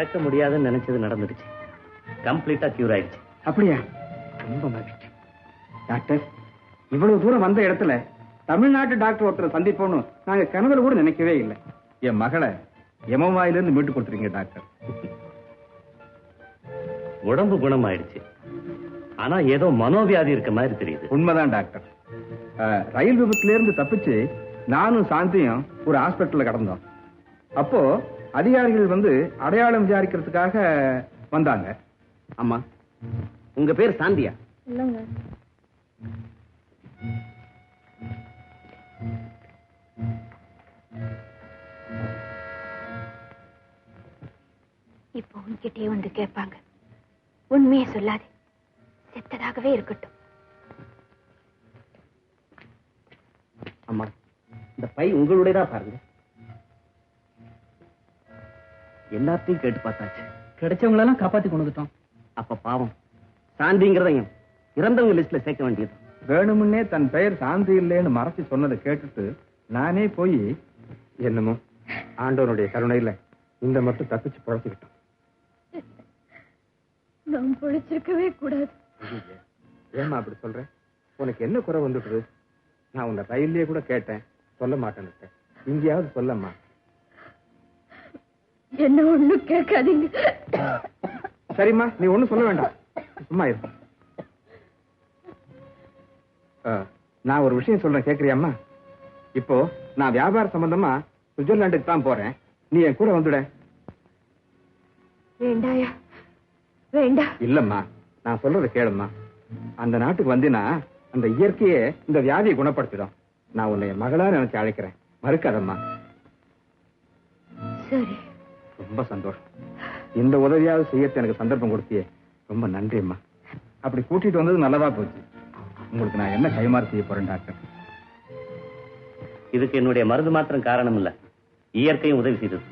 நடக்க முடியாதுன்னு நினைச்சது நடந்துடுச்சு. கம்ப்ளீட்டா கியூர் ஆயிடுச்சு. அப்படியா? ரொம்ப மகிழ்ச்சி டாக்டர். இவ்வளவு தூரம் வந்த இடத்துல தமிழ்நாட்டு டாக்டர் ஒருத்தரை சந்திப்போம்னு நாங்க கனவுல கூட நினைக்கவே இல்லை. என் மகளை எமவாயிலிருந்து மீட்டு கொடுத்துருங்க டாக்டர். உடம்பு குணமாயிடுச்சு. ஆனா ஏதோ மனோவியாதி இருக்க மாதிரி தெரியுது. உண்மைதான் டாக்டர். ரயில் விபத்துல இருந்து தப்பிச்சு நானும் சாந்தியும் ஒரு ஹாஸ்பிட்டல்ல கடந்தோம். அப்போ அதிகாரிகள் வந்து அடையாளம் விசாரிக்கிறதுக்காக வந்தாங்க. அம்மா, உங்க பேர் சாந்தியா? இல்லங்க. இப்போ உன்கிட்டே வந்து கேட்பாங்க. உண்மையை சொல்லாது, செத்ததாகவே இருக்கட்டும். அம்மா, இந்த பை உங்களுடையதா பாருங்க. எல்லாத்தையும் கேட்டு பார்த்தாச்சு. கிடைச்சவங்களெல்லாம் காப்பாத்தி கொண்டு வந்துட்டோம். அப்ப பாவம் சாந்திங்கிறதையும் இறந்தவங்க லிஸ்ட்ல சேர்க்க வேண்டியது. வேணுமுன்னே தன் பெயர் சாந்தி இல்லைன்னு மறைச்சு சொன்னதை கேட்டுட்டு நானே போய் என்னமோ ஆண்டவனுடைய கருணையில இந்த மட்டும் தப்பிச்சு பழச்சுக்கிட்டோம். நான் பொழிச்சிருக்கவே கூடாது. ஏமா அப்படி சொல்றேன்? உனக்கு என்ன குறை வந்துடுது? நான் உன்னை ரயிலே கூட கேட்டேன், சொல்ல மாட்டேன்னு. இங்கேயாவது சொல்லம்மா. என்ன ஒண்ணு கேட்காதீங்க. சரிம்மா, நீ ஒண்ணும் சொல்ல வேண்டாம், சும்மா இரு. நான் ஒரு விஷயம் சொல்றேன், கேக்குறியாம்மா? இப்போ நான் வியாபார சம்பந்தமா சுவிட்சர்லாண்டுக்கு தான் போறேன். நீ என் கூட வந்துட. வேண்டாயா? வேண்டாம். இல்லம்மா, நான் சொல்றத கேளும்மா. அந்த நாட்டுக்கு வந்தினா அந்த இயற்கையே இந்த வியாதியை குணப்படுத்திடும். நான் உன்னை மகளா நினைச்சு அழைக்கிறேன், மறுக்காதம்மா. சரி. ரொம்ப சந்தோஷம். இந்த உதவியாவது செய்யறது எனக்கு சந்தர்ப்பம் கொடுத்தியே, ரொம்ப நன்றிம்மா. அப்படி கூட்டிட்டு வந்தது நல்லதா போச்சு. உங்களுக்கு நான் என்ன கைமாறு செய்ய போறேன் டாக்டர்? இதுக்கு என்னுடைய மருந்து மாத்திரம் காரணம் இல்ல, இயற்கையும் உதவி செய்தது.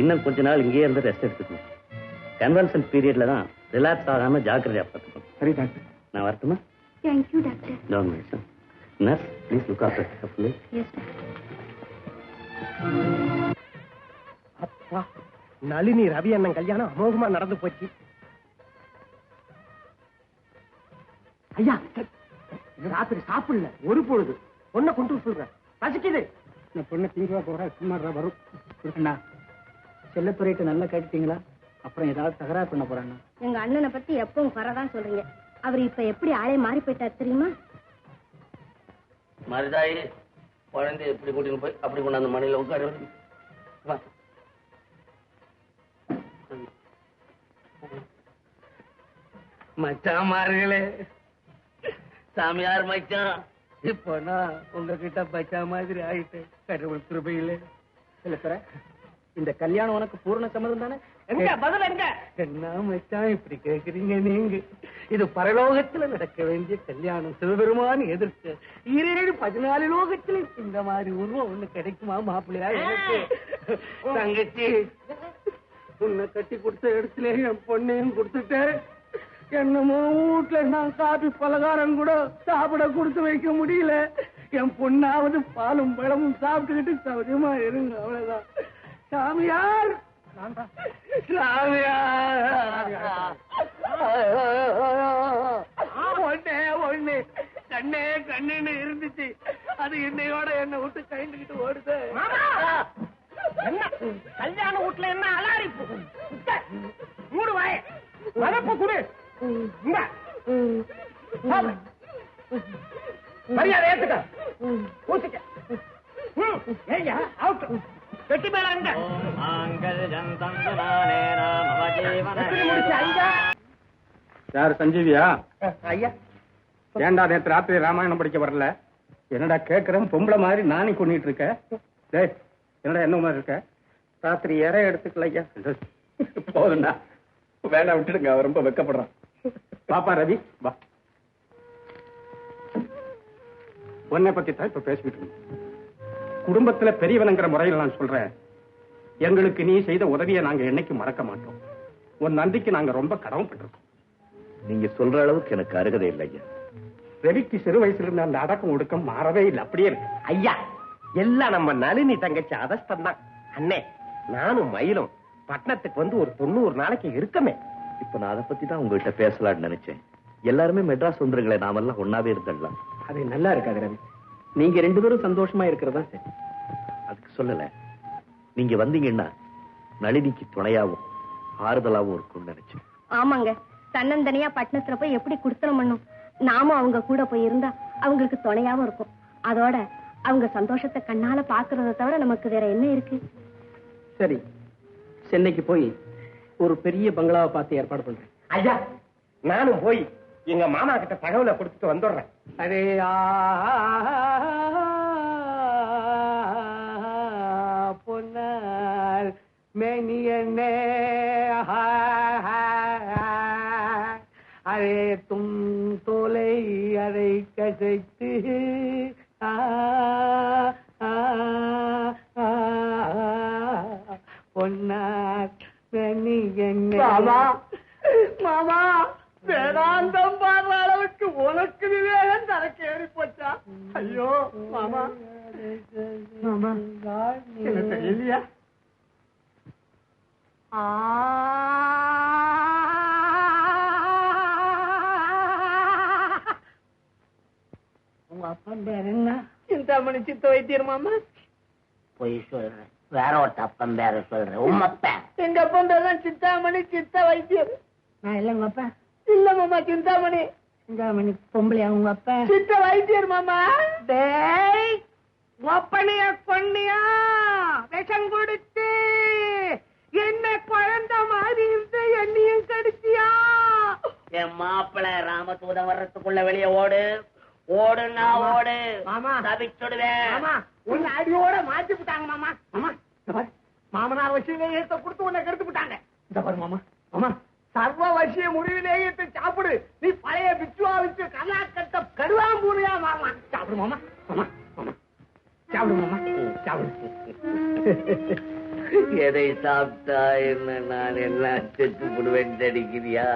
இன்னும் கொஞ்ச நாள் இங்கேயே இருந்து ரெஸ்ட் எடுத்துக்கணும். கன்வென்ஷன் பீரியட்ல தான் ரிலாக்ஸ் ஆகாம ஜாக்கிரதையா பார்த்துக்கணும். சரி டாக்டர், நான் வரட்டுமா? Thank you doctor. Don't mention. Nurse, please look after carefully. Yes doctor. அப்பா, நளினி ரவி அண்ணன் கல்யாணம் அமோகமா நடந்து போச்சு. ஐயா, ராத்திரி சாப்பிடல ஒரு பொழுது. பொண்ணை கொண்டு சொல்றேன், பசிக்குது. இந்த பொண்ணு தீர்வா போற சும்மா வரும். அண்ணா, செல்லத்துறையிட்டு நல்லா கேட்டுட்டீங்களா? அப்புறம் ஏதாவது தகராறு பண்ண போறாண்ணா? எங்க அண்ணனை பத்தி எப்பவும் குறைதான் சொல்றீங்க. அவர் இப்ப எப்படி ஆளே மாறி போயிட்டார் தெரியுமா? மருதாயி குழந்தை எப்படி கூட்டிட்டு போய் அப்படி கொண்டாந்து மணியில உட்காரு. மச்சான் மார்களே, சாமியார் மச்சான், இப்போ நான் உங்ககிட்ட பச்சா மாதிரி ஆயிட்டு கடவுள் கிருபையிலே. இந்த கல்யாணம் உனக்கு பூர்ண சம்மதம் தானே? பதில் எங்க? என்ன மச்சான் இப்படி கேக்குறீங்க நீங்க? இது பரலோகத்துல நடக்க வேண்டிய கல்யாணம். சிவபெருமான் எதிர்த்து 14 லோகத்துல இந்த மாதிரி உருவம் ஒண்ணு கிடைக்குமா மாப்பிள்ளையா? எனக்கு தங்கச்சி, உன்னை கட்டி கொடுத்த இடத்துல என் பொண்ணையும் கொடுத்துட்டேன். என்னமோ வீட்டுல நான் காபி பலகாரம் கூட சாப்பிட கொடுத்து வைக்க முடியல. என் பொண்ணாவது பாலும் பழமும் சாப்பிட்டுக்கிட்டு சௌரியமா இருங்க, அவ்வளவுதான். சாமியார், ஒன்னே ஒண்ணு கண்ணே கண்ணுன்னு இருந்துச்சு, அது என்னையோட என்ன விட்டு கைண்டுகிட்டு ஓடுது. என்ன கல்யாண வீட்டுல என்ன அலாரிப்பு? மூடு வாய வளர்ப்பு குடு. மரியாதை ஏத்துக்க, ஊசிக்க. ஏய்யா அவுட். வெட்டி மேல அங்க யாரு? சஞ்சீவியா? ஐயா, ஏண்டா நேற்று ராத்திரி ராமாயணம் படிக்க வரல? என்னடா கேட்கிறேன், பொம்பளை மாதிரி நானே கொண்டுட்டு இருக்க. டேய், என்னடா என்ன மாதிரி இருக்க? ராத்திரி இற எடுத்துக்கல ஐயா. போதுண்டா, வேண்டாம் விட்டுடுங்க, அவன் ரொம்ப வெக்கப்படுறான். பாப்பா ரவி, வா. உன்னை பத்தி தான் இப்ப பேசிக்கிட்டு இருக்கோம். குடும்பத்துல பெரியவனுங்கிற முறையில் நான் சொல்றேன், எங்களுக்கு நீ செய்த உதவியை நாங்க என்னைக்கு மறக்க மாட்டோம். உன் நன்றிக்கு நாங்க ரொம்ப கடமைப்பட்டிருக்கோம். நீங்க சொல்ற அளவுக்கு எனக்கு அருகதை இல்லை ஐயா. ரவிக்கு சிறு வயசுல இருந்த அந்த அடக்கம் ஒடுக்கம் மாறவே இல்லை, அப்படியே இருக்கு. ஐயா, எல்லாம் நம்ம நளினி தங்கச்சி அதஸ்தான் தான். அண்ணே, நானும் மயிலும் பட்டணத்துக்கு வந்து ஒரு 90 நாளைக்கு இருக்கமே. இப்ப நான் அதை பத்தி தான் உங்ககிட்ட பேசலாம்னு நினைச்சேன். எல்லாருமே மெட்ராஸ் வந்துருங்களே, நாமெல்லாம் ஒன்னாவே இருந்துடலாம். அது நல்லா இருக்காது ரவி. நீங்க 2 பேரும் சந்தோஷமா இருக்கிறதா சரி. அதுக்கு சொல்லல, நீங்க வந்தீங்கன்னா நளினிக்கு துணையாவும் ஆறுதலாவும் இருக்கும்னு நினைச்சேன். ஆமாங்க, தன்னந்தனியா பட்டணத்துல போய் எப்படி குடுத்தனம் பண்ணும். நாமும் அவங்க கூட போய் இருந்தா அவங்களுக்கு துணையாவும் இருக்கும். அதோட அவங்க சந்தோஷத்தை கண்ணால பாக்குறத தவிர நமக்கு வேற என்ன இருக்கு? சரி, சென்னைக்கு போய் ஒரு பெரிய பங்களாவை பார்த்து ஏற்பாடு பண்றேன். ஐயா, நானும் போய் எங்க மாமா கிட்ட தகவலை கொடுத்துட்டு வந்துடுறேன். அரே பொன்னால் மேனியனே அரே தும் தோலை அரை கசைத்து பொன்னார் மேனியனே. மாமா மாமா, வேதாந்தம் பாடுற அளவுக்கு உனக்கு விவேகம் தனக்கு ஏறி போச்சா? ஐயோ மாமா, மாமா இல்லையா? உங்க அப்பன் பேர் என்ன? சிந்தாமணி சித்த வைத்தியர் மாமா. பொய் சொல்றேன், வேற ஒரு அப்பன் பேர சொல்றேன். உம்மப்பேன் எங்க அப்பன் பேர் தான் சித்தாமணி சித்த வைத்தியர். நான் இல்ல உங்க அப்பா. இல்ல மாமா, சிந்தாமணி. சிந்தாமணி பொம்பளையா உங்க அப்பா? சித்த வைத்தியர் மாமா. டேய், ஒப்பனைய கொன்னியா விஷம் கொடுத்து என்ன குழந்தை மாதிரி இருந்து என்னையும் கடிச்சியா? என் மாப்பிள்ள ராமதூதம் வர்றதுக்குள்ள வெளியே ஓடு. ஓடுனா ஓடு மாமா, தவிச்சுடுவேன். மாமா உன்னை அடியோட மாத்தி விட்டாங்க மாமா. மாமா இந்த பாரு, மாமனார் வசியத்தை கொடுத்து உன்னை கெடுத்து விட்டாங்க. இந்த பாரு மாமா, மாமா சர்வ வசிய முடிவிலேயத்தை சாப்பிடு. நீ பழைய பிச்சுவா வச்சு கலாக்கட்ட கருவாம்பூரியா மாமா. சாப்பிடு மாமா, மாமா மாமா சாப்பிடு மாமா, சாப்பிடு. எதை சாப்பிட்டா என்ன, நான் என்ன செத்து போடுவேன் அடிக்கிறியா?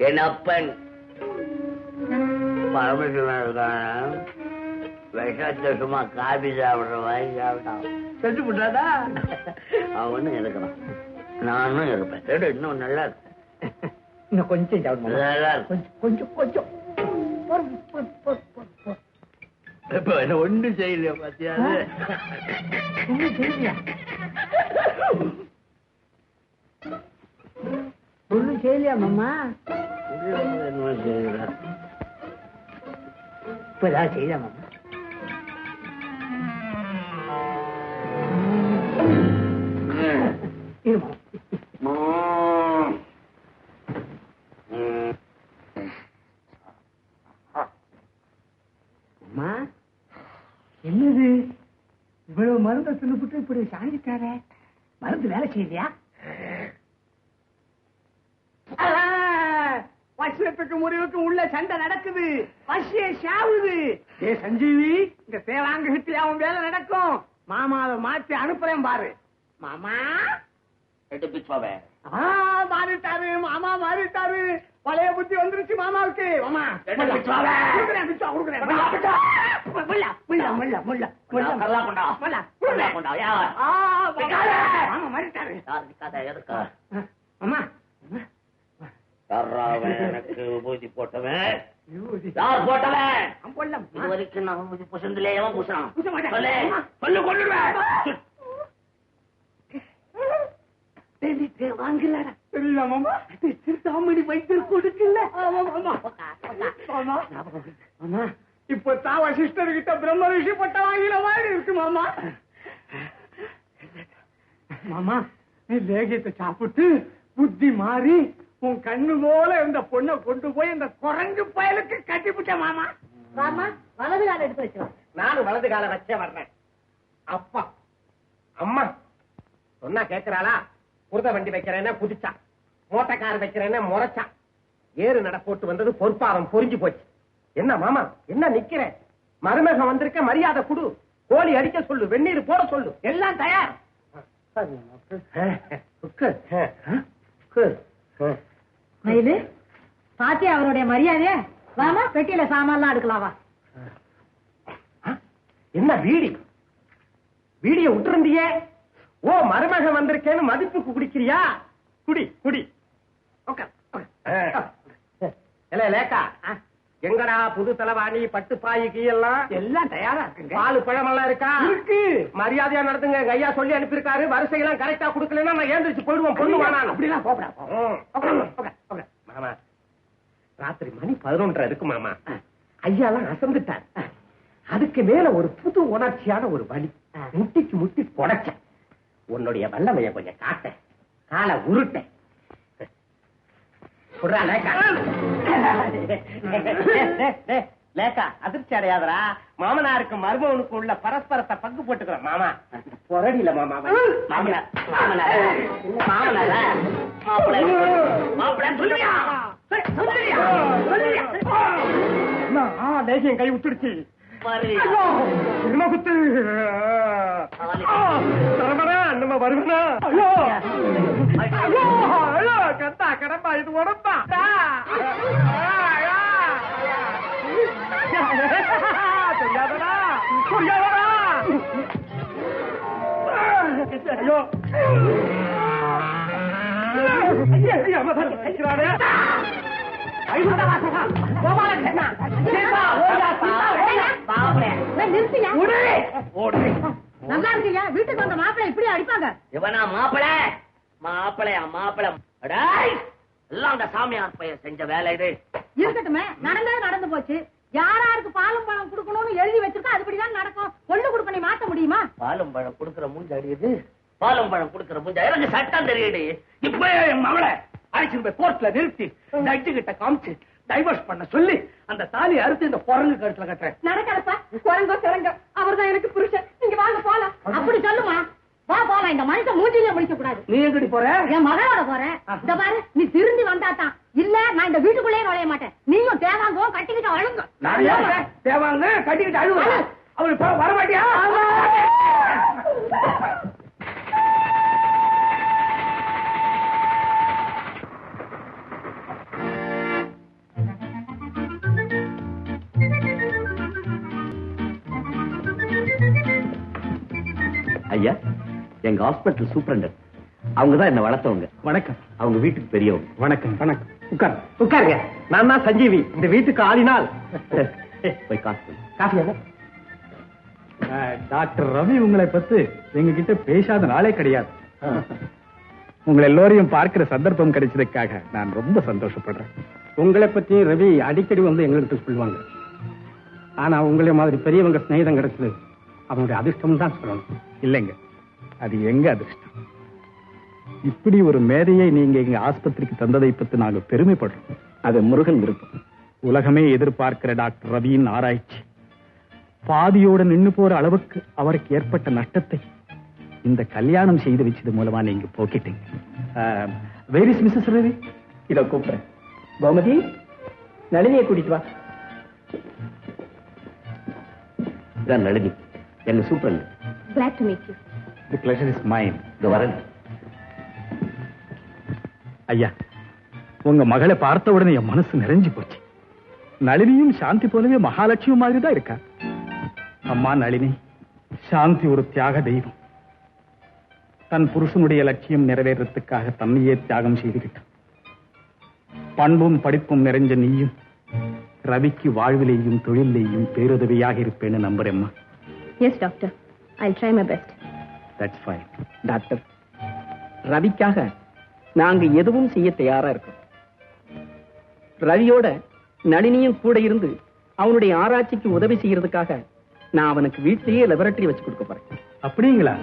என் அப்பன் பரமசிவன் இருக்கான விஷத்தை சும்மா காபி சாப்பிடுற வாங்கி சாப்பிட்டான். செத்து போட்டாதா? அவனும் இருக்கிறான், நானும் இருப்பேன். இன்னும் நல்லா இருக்கு. இன்னும் கொஞ்சம் சாப்பிடு, நல்லா இருக்கு. கொஞ்சம் கொஞ்சம். இப்ப என்ன ஒண்ணும் செய்யலையா? பாத்தியா, ஒண்ணும் செய்யலையா? ஒண்ணும் செய்யலையா மாமா? என்ன செய்யல? இப்ப ஏதாவது செய்யல மாமா? அம்மா, என்னது இவ்வளவு மருந்தை தின்னுபிட்டு இப்படி சாஞ்சிட்டார? மருந்து வேலை செய்யலையா? வருஷத்துக்கு முடிவுக்கு உள்ள சண்டை நடக்குது. வசிய சாவுது. ஏ சஞ்சீவி, இந்த சேவாங்க கிட்ட அவன் வேலை நடக்கும். மாமாவை மாத்தி அனுப்புறேன் பாரு. மாமா மாறிட்டாரு, மாமா மாறிட்டாரு. பழைய புத்தி வந்துருச்சு மாமாவுக்கு. மாமா எனக்கு விபூதி போட்டவன் யார் போட்டவன்? இது வரைக்கும் நான் விபூதி புசந்திலே எவன் பூசணும்? சொல்லு, கொள்ளுடுவேன். வாங்கலடா தெரியல மாமா. சிறுதாமணி வைத்தியர் கொடுக்கல. மாமா இப்ப தாவ சிஸ்டர் கிட்ட பிரம்ம ரிஷி பட்ட வாங்கின மாதிரி இருக்கு மாமா. மாமா நீ லேகியத்தை சாப்பிட்டு புத்தி மாறி உன் கண்ணு போல இருந்த பொண்ணை கொண்டு போய் இந்த குரங்கு பயலுக்கு கட்டிவிட்ட மாமா. மாமா வலது கால எடுத்து வச்சோம். நானும் வலது கால வச்சே வர்றேன். அப்பா அம்மா சொன்னா கேட்கிறாளா? குருத வண்டி வைக்கிறேன்னா குதிச்சான், மோட்டக்கார் வைக்கிறேன்னா முறைச்சான். ஏறு நட போட்டு வந்தது பொறுப்பாரம் பொறிஞ்சு போச்சு. என்ன மாமா, என்ன நிக்கிறேன்? மருமகன் வந்திருக்க, மரியாதை குடு. கோழி அடிக்க சொல்லு, வெந்நீர் போட சொல்லு, எல்லாம் தயார். மயிலு பாத்தியா அவருடைய மரியாதைய? வாமா பெட்டியில சாமான்லாம் எடுக்கலாவா? என்ன வீடிய விட்டுருந்தியே? ஓ மருமகன் வந்திருக்கேன்னு மதிப்புக்கு குடிக்கிறியா? குடி குடி. லேக்கா, எங்கடா புது தலைவாணி பட்டு பாய் கீயெல்லாம் எல்லாம் தயாரா இருக்குங்க. பால் பழமெல்லாம் இருக்கா? இருக்கு. மரியாதையா நடத்துங்க. ஐயா சொல்லி அனுப்பியிருக்காரு. வரிசையெல்லாம் கரெக்டா குடுக்கலன்னா நான் ஏந்திரிச்சு போயிடுவோம். பொண்ணு வேணாம். அப்படிலாம் போகடா. மாமா, ராத்திரி மணி 11 இருக்கு மாமா. ஐயாலாம் அசந்துட்டார். அதுக்கு மேல ஒரு புது உணர்ச்சியான ஒரு வலி. முட்டிக்கு முட்டி புடைச்ச. உன்னுடைய வல்லமைய கொஞ்சம் காட்ட, காலை உருட்ட. லேக்கா, அதிர்ச்சி அடையாதரா. மாமனாருக்கு மருமகனுக்கு உள்ள பரஸ்பரத்தை பங்கு போட்டுக்கிறோம் மாமா. பொறடியில மாமா. தேசியம் கை விட்டுடுச்சு. குத்து நம்ம வருவனா? கத்தா கடம்பா இது உடம்பா. தெரியாதடா புரியாதடா. ஐயோ நல்லா இருக்கியா? வீட்டுக்கு வந்த மாப்பிள்ளை இப்படி அடிப்பாங்க? இவனா மாப்பிளையா மாப்பிளை? எல்லாம் அந்த சாமியார் பையன் செஞ்ச வேலை இது. இருக்கட்டுமே, நடந்தது நடந்து போச்சு. யாராருக்கு பாலும் பழம் கொடுக்கணும்னு எழுதி வச்சிருக்கா அதுபடிதான் நடக்கும். கொள்ளு கொடுக்க நீ மாத்த முடியுமா? பாலும் பழம் கொடுக்கிற மூஞ்ச அடியுது. பாலும் பழம் கொடுக்கிற மூஞ்ச எனக்கு சட்டம் தெரியுது. இப்ப என் மகளை அழைச்சிட்டு போய் கோர்ட்ல நிறுத்தி ஜட்ஜு கிட்ட காமிச்சு டைவர்ஸ் பண்ண சொல்லி அந்த தாலி அறுத்து இந்த குரங்கு கழுத்துல கட்டுறேன். நடக்கிறப்ப குரங்கோ சிறங்க அவர்தான் எனக்கு புருஷன். நீங்க வாங்க போலாம். அப்படி சொல்லுமா? வா போலாம். இந்த மனுஷன் மூஞ்சிலே முடிக்க கூடாது. நீ எங்கடி போற? என் மகளோட போறேன். இந்த பாரு, நீ திரும்பி வந்தாதான். இல்ல நான் இந்த வீட்டுக்குள்ளேயே நுழைய மாட்டேன். நீயும் தேவாங்கோ கட்டிக்கிட்டு அழுங்க. தேவாங்க கட்டிக்கிட்டு அழுவ. அவளுக்கு வர மாட்டியா? ஐயா, எங்க ஹாஸ்பிட்டல் சூப்பரண்டர். அவங்கதான் என்ன வளர்த்தவங்க. வணக்கம். அவங்க வீட்டுக்கு பெரியவங்க. வணக்கம். வணக்கம். உட்காருங்க. நான் தான் சஞ்சீவி, இந்த வீட்டுக்கு ஆளினால். போய் காசு காஃபி. டாக்டர் ரவி உங்களை பத்தி எங்க கிட்ட பேசாத நாளே கிடையாது. உங்களை எல்லோரையும் பார்க்கிற சந்தர்ப்பம் கிடைச்சதுக்காக நான் ரொம்ப சந்தோஷப்படுறேன். உங்களை பத்தி ரவி அடிக்கடி வந்து எங்களுக்கு சொல்லுவாங்க. ஆனா உங்களை மாதிரி பெரியவங்க ஸ்நேகிதம் கிடைச்சது அவனுடைய அதிர்ஷ்டம் தான் சொல்லணும். இல்லைங்க, அது எங்க அதிர்ஷ்டம். இப்படி ஒரு மேதையை நீங்க எங்க ஆஸ்பத்திரிக்கு தந்ததை பத்தி நாங்க பெருமைப்படுறோம். அது முருகன் விருப்பம். உலகமே எதிர்பார்க்கிற டாக்டர் ரவியின் ஆராய்ச்சி பாதியோட நின்னு போற அளவுக்கு அவருக்கு ஏற்பட்ட நஷ்டத்தை இந்த கல்யாணம் செய்து வச்சது மூலமா நீங்க போக்கிட்டீங்க. Where is Mrs Ravi? இத கூப்பிடுறேன். கோமதி, நளினியை கூட்டிட்டு வா. இதான் நளினி, எங்க சூப்பரண்டர். Glad to meet you. The pleasure is mine. இந்த வரேன். ஐயா, உங்க மகளை பார்த்த உடனே என் மனசு நிறைஞ்சு போச்சு. நளினியும் சாந்தி போலவே மகாலட்சுமி மாதிரி தான் இருக்கா. அம்மா நளினி, சாந்தி ஒரு தியாக தெய்வம். தன் புருஷனுடைய லட்சியம் நிறைவேறதுக்காக தன்னையே தியாகம் செய்துகிட்டான். பண்பும் படிப்பும் நிறைஞ்ச நீயும் ரவிக்கு வாழ்விலேயும் தொழிலையும் பேருதவியாக இருப்பேன்னு நம்புறேம்மா. Yes, doctor. I'll try my best. That's fine. Doctor, ரவிக்காக நாங்க எதுவும் செய்ய தயாரா இருக்கோம். ரவியோட நளினியும் கூட இருந்து அவனுடைய ஆராய்ச்சிக்கு உதவி செய்யறதுக்காக நான் அவனுக்கு வீட்டிலேயே லெபரட்டரி வச்சு கொடுக்க போறேன். அப்படிங்களா?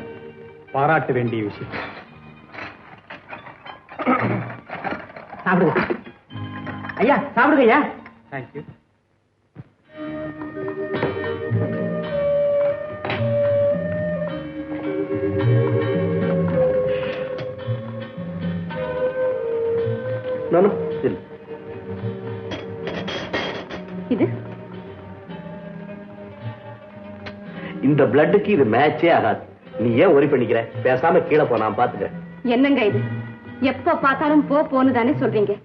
பாராட்ட வேண்டிய விஷயம். சாப்பிடுங்க ஐயா, சாப்பிடுங்க ஐயா. தேங்க்யூ. இது இந்த பிளட்டுக்கு இது மேட்சே ஆகாது. நீ ஏன் ஒரி பண்ணிக்கிற? பேசாம கீழே போ, நான் பாத்துக்கிறேன். என்னங்க இது? எப்ப பார்த்தாலும் போன்னு தானே சொல்றீங்க.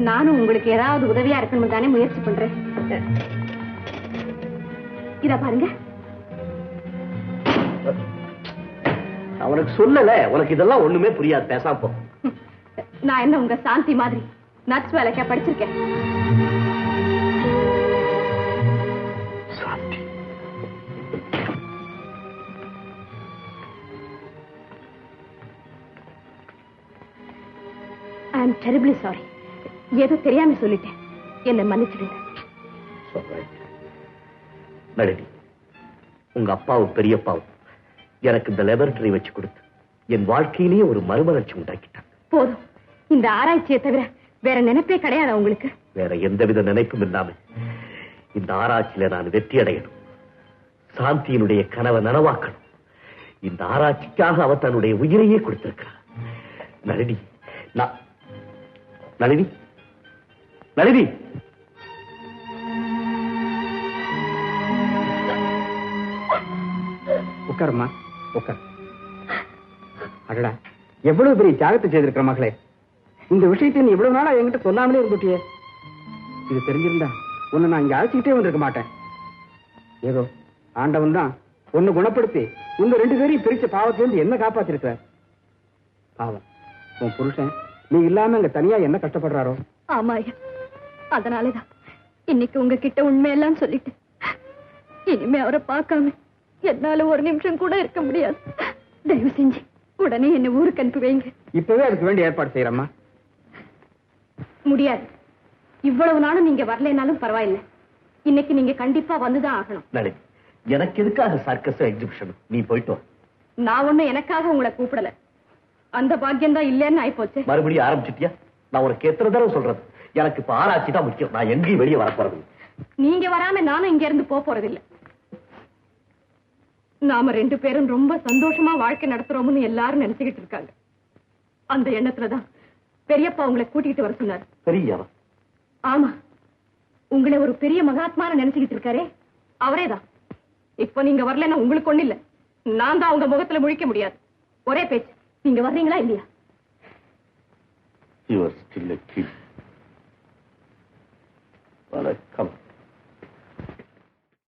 நானும் உங்களுக்கு ஏதாவது உதவியா இருக்கணும் தானே முயற்சி பண்றேன். இத பாருங்க. நான் உனக்கு சொல்லல, உனக்கு இதெல்லாம் ஒண்ணுமே புரியாது, பேசாம போ. நான் என்ன உங்க சாந்தி மாதிரி நர்ஸ் வேலைக்கா படிச்சிருக்கேன்? சாந்தி, ஐ அம் டெரிபிளி சாரி. ஏதோ தெரியாம சொல்லிட்டேன், என்ன மன்னிச்சிடுங்க. நளினி, உங்க அப்பாவும் பெரியப்பாவும் எனக்கு இந்த லெபரட்டரி வச்சு கொடுத்து என் வாழ்க்கையிலேயே ஒரு மறுமலர்ச்சி உண்டாக்கிட்டாங்க. போதும், இந்த ஆராய்ச்சியை தவிர வேற நினைப்பே கிடையாது உங்களுக்கு? வேற எந்தவித நினைப்பும் இல்லாம இந்த ஆராய்ச்சியில நான் வெற்றி அடையணும், சாந்தியினுடைய கனவை நனவாக்கணும். இந்த ஆராய்ச்சிக்காக அவ தன்னுடைய உயிரையே கொடுத்திருக்கிறார். நளினி, நளினி, நளினி, உட்காருமா, உட்கார். அடடா, எவ்வளவு பெரிய தியாகத்தை செய்திருக்கிற மகளே. இந்த விஷயத்தை நீ இவ்வளவு நாளா என்கிட்ட சொல்லாமலே இருந்துட்டியே. இது தெரிஞ்சிருந்தா உன்னை நான் இங்க அழைச்சிக்கிட்டே வந்திருக்க மாட்டேன். ஏதோ ஆண்டவன் தான் உன்னை குணப்படுத்தி உங்க 2 பேரையும் பிரிச்ச பாவத்திலிருந்து என்ன காப்பாத்திருக்கிறார். பாவம், உன் புருஷன் நீ இல்லாம இங்க தனியா என்ன கஷ்டப்படுறாரோ. ஆமா ஐயா, அதனாலதான் இன்னைக்கு உங்ககிட்ட உண்மையெல்லாம் சொல்லிட்டு இனிமே அவரை பார்க்காம என்னால ஒரு நிமிஷம் கூட இருக்க முடியாது. தயவு செஞ்சு உடனே என்ன ஊருக்கு அனுப்பி வைங்க. இப்பவே அதுக்கு வேண்டிய ஏற்பாடு செய்யறம்மா. முடியாது. இவ்வளவு நாளும் நீங்க வரலைனாலும் பரவாயில்லை, இன்னைக்கு நீங்க கண்டிப்பா வந்துதான் ஆகணும். நளினி, எனக்கு எதுக்காக சர்க்கஸ் எக்ஸிபிஷன்? நீ போயிட்டு வா. நான் ஒண்ணு எனக்காக உங்களை கூப்பிடல, அந்த பாக்கியம் தான் இல்லைன்னு ஆயிப்போச்சு. மறுபடியும் ஆரம்பிச்சிட்டியா? நான் உனக்கு எத்தனை தடவை சொல்றது, எனக்கு இப்ப ஆராய்ச்சி தான் முக்கியம். நான் எங்கேயும் வெளியே வரப்போறது. நீங்க வராம நானும் இங்க இருந்து போறது இல்ல. நாம 2 பேரும் ரொம்ப சந்தோஷமா வாழ்க்கை நடத்துறோம்னு எல்லாரும் நினைச்சுக்கிட்டு இருக்காங்க. அந்த எண்ணத்துலதான் பெரியப்பா உங்களை கூட்டிகிட்டு வர சொன்னார். பெரியவா? ஆமா, உங்களை ஒரு பெரிய மகாத்மான நினைச்சுக்கிட்டு இருக்காரே, அவரேதான். இப்ப நீங்க வரலன்னா உங்களுக்கு ஒண்ணு இல்ல, நான் தான் உங்க முகத்துல முழிக்க முடியாது. ஒரே பேச்சு, நீங்க வர்றீங்களா இல்லையா? You are still a kid. Well, come.